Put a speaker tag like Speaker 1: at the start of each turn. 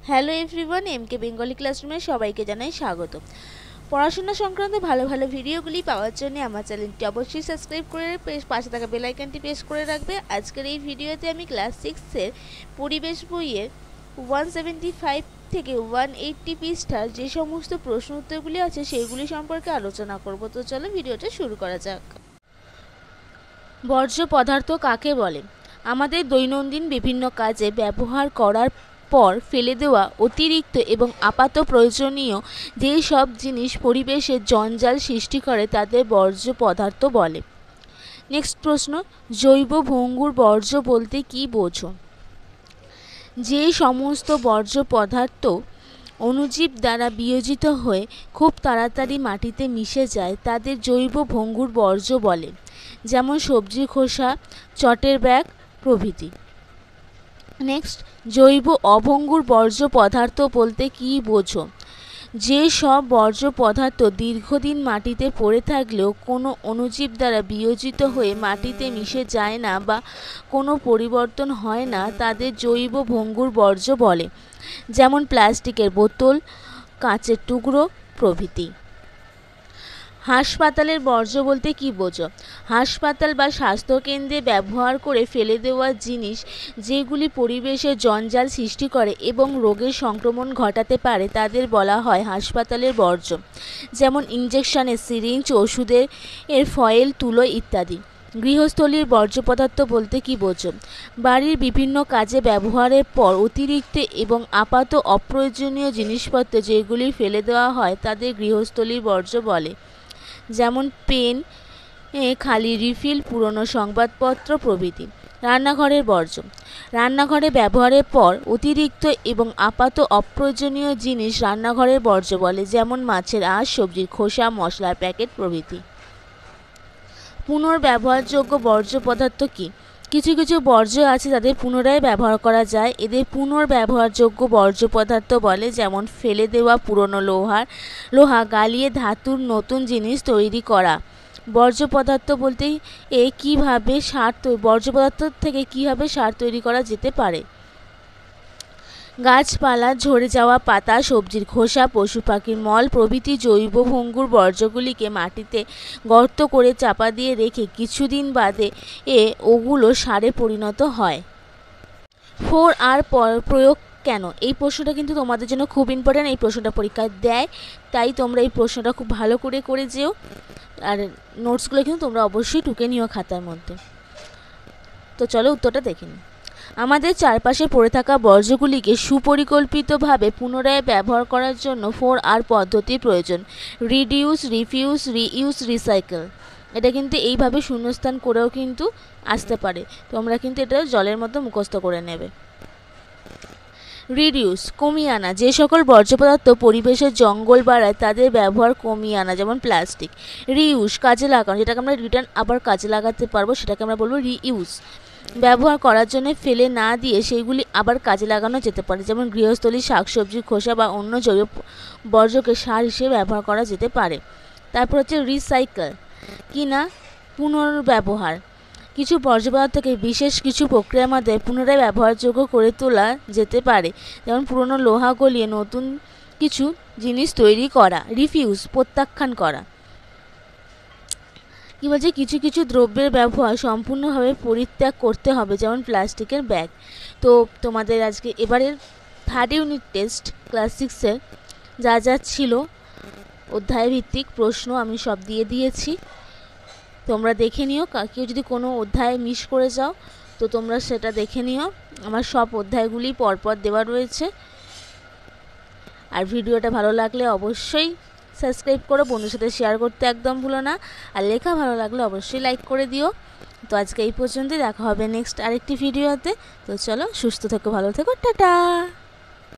Speaker 1: Hello everyone, এমকে Bengali ক্লাসরুমে সবাইকে জানাই স্বাগত। পড়াশোনা সংক্রান্ত ভালো ভালো ভিডিওগুলি পাওয়ার জন্য আমার চ্যানেলটি অবশ্যই সাবস্ক্রাইব করে পাশে থাকা বেল আইকনটি প্রেস করে রাখবে। আজকের এই ভিডিওতে আমি ক্লাস 6-এর পরিবেশ বইয়ের 175 থেকে 180 পৃষ্ঠার যে সমস্ত প্রশ্ন উত্তরগুলি আছে সেইগুলি সম্পর্কে আলোচনা করব। তো চলো ভিডিওটা শুরু করা যাক। বর্জ্য পদার্থ কাকে বলে? আমাদের দৈনন্দিন বিভিন্ন কাজে ব্যবহার করার পর ফেলে দেওয়া অতিরিক্ত এবং আপাত প্রয়োজনীয় যেই সব জিনিস পরিবেশে জঞ্জাল সৃষ্টি করে তাদের বর্জ্য পদার্থ বলে। নেক্সট প্রশ্ন, জৈব ভঙ্গুর বর্জ্য বলতে কী বোঝো? যে সমস্ত বর্জ্য পদার্থ অণুজীব দ্বারা বিয়োজিত হয়ে খুব তাড়াতাড়ি মাটিতে মিশে যায় তাদের জৈব ভঙ্গুর বর্জ্য বলে, যেমন সবজির খোসা, চটের ব্যাগ প্রভৃতি। নেক্সট, জৈব অভঙ্গুর বর্জ্য পদার্থ বলতে কী বোঝো? যে সব বর্জ্য পদার্থ দীর্ঘদিন মাটিতে পড়ে থাকলেও কোনো অণুজীব দ্বারা বিয়োজিত হয়ে মাটিতে মিশে যায় না বা কোনো পরিবর্তন হয় না তাদের জৈব ভঙ্গুর বর্জ্য বলে, যেমন প্লাস্টিকের বোতল, কাঁচের টুকরো প্রভৃতি। হাসপাতালের বর্জ্য বলতে কী বোঝো? হাসপাতাল বা স্বাস্থ্যকেন্দ্রে ব্যবহার করে ফেলে দেওয়া জিনিস যেগুলি পরিবেশে জঞ্জাল সৃষ্টি করে এবং রোগের সংক্রমণ ঘটাতে পারে তাদের বলা হয় হাসপাতালের বর্জ্য, যেমন ইঞ্জেকশনের সিরিঞ্জ, ওষুধের ফয়েল, তুলো ইত্যাদি। গৃহস্থলীর বর্জ্য পদার্থ বলতে কী বোঝো? বাড়ির বিভিন্ন কাজে ব্যবহারের পর অতিরিক্ত এবং আপাত অপ্রয়োজনীয় জিনিসপত্র যেগুলি ফেলে দেওয়া হয় তাদের গৃহস্থলীর বর্জ্য বলে, যেমন পেন, খালি রিফিল, পুরনো সংবাদপত্র প্রভৃতি। রান্নাঘরের বর্জ্য, রান্নাঘরে ব্যবহারের পর অতিরিক্ত এবং আপাত অপ্রয়োজনীয় জিনিস রান্নাঘরের বর্জ্য বলে, যেমন মাছের আঁশ, সবজির খোসা, মশলার প্যাকেট প্রভৃতি। পুনর্ব্যবহারযোগ্য বর্জ্য পদার্থ কী? কিছু কিছু বর্জ্য আছে যাদের পুনরায় ব্যবহার করা যায়, এদের পুনর্ব্যবহারযোগ্য বর্জ্য পদার্থ বলে, যেমন ফেলে দেওয়া পুরনো লোহা গালিয়ে ধাতুর নতুন জিনিস তৈরি করা। বর্জ্য পদার্থ বলতে বর্জ্য পদার্থ থেকে কীভাবে সার তৈরি করা যেতে পারে? গাছপালা, ঝরে যাওয়া পাতা, সবজির খোসা, পশু পাখির মল প্রভৃতি জৈব ভঙ্গুর বর্জ্যগুলিকে মাটিতে গর্ত করে চাপা দিয়ে রেখে কিছুদিন বাদে ওগুলো সারে পরিণত হয়। 4R প্রয়োগ কেন? এই প্রশ্নটা কিন্তু তোমাদের জন্য খুব ইম্পর্ট্যান্ট। এই প্রশ্নটা পরীক্ষায় দেয়, তাই তোমরা এই প্রশ্নটা খুব ভালো করে যেও, আর নোটসগুলো কিন্তু তোমরা অবশ্যই টুকে নিও খাতার মধ্যে। তো চলো উত্তরটা দেখে নিই। আমাদের চারপাশে পড়ে থাকা বর্জ্যগুলিকে সুপরিকল্পিতভাবে পুনরায় ব্যবহার করার জন্য 4R পদ্ধতির প্রয়োজন। Reduce, refuse, reuse, recycle. এটা কিন্তু এইভাবে শূন্যস্থান করেও কিন্তু আসতে পারে, তোমরা কিন্তু এটা জলের মতো মুখস্থ করে নেবে। রিডিউস, কমিয়ে আনা, যে সকল বর্জ্য পদার্থ পরিবেশের জঙ্গল বাড়ায় তাদের ব্যবহার কমিয়ে আনা, যেমন প্লাস্টিক। রিইউজ, কাজে লাগানো, যেটাকে আমরা রিটার্ন আবার কাজে লাগাতে পারবো সেটাকে আমরা বলবো রিইউজ। ব্যবহার করার জন্য ফেলে না দিয়ে সেইগুলি আবার কাজে লাগানো যেতে পারে, যেমন গৃহস্থলীর শাকসবজির খোসা বা অন্য জৈব বর্জ্যকে সার হিসেবে ব্যবহার করা যেতে পারে। তারপর হচ্ছে রিসাইকেল, কিনা পুনর্ব্যবহার, কিছু বর্জ্য পদার্থকে বিশেষ কিছু প্রক্রিয়ার মাধ্যমে পুনরায় ব্যবহারযোগ্য করে তোলা যেতে পারে, যেমন পুরনো লোহা গলিয়ে নতুন কিছু জিনিস তৈরি করা। রিফিউজ, প্রত্যাখ্যান করা। কী বলছে? কিছু কিছু দ্রব্যের ব্যবহার সম্পূর্ণভাবে পরিত্যাগ করতে হবে, যেমন প্লাস্টিকের ব্যাগ। তো তোমাদের আজকে এবারের 3rd ইউনিট টেস্ট ক্লাস 6-এর যা যা ছিল অধ্যায়ভিত্তিক প্রশ্ন আমি সব দিয়ে দিয়েছি, তোমরা দেখে নিও। কেউ যদি কোনো অধ্যায় মিস করে যাও তো তোমরা সেটা দেখে নিও, আমার সব অধ্যায়গুলি পরপর দেওয়া রয়েছে। আর ভিডিওটা ভালো লাগলে অবশ্যই সাবস্ক্রাইব করো, বন্ধুর সাথে শেয়ার করতে একদম ভুলো না, আর লেখা ভালো লাগলে অবশ্যই লাইক করে দিও। তো আজকে এই পর্যন্তই, দেখা হবে নেক্সট আরেকটি ভিডিওতে। তো চলো, সুস্থ থেকো, ভালো থেকো, টাটা।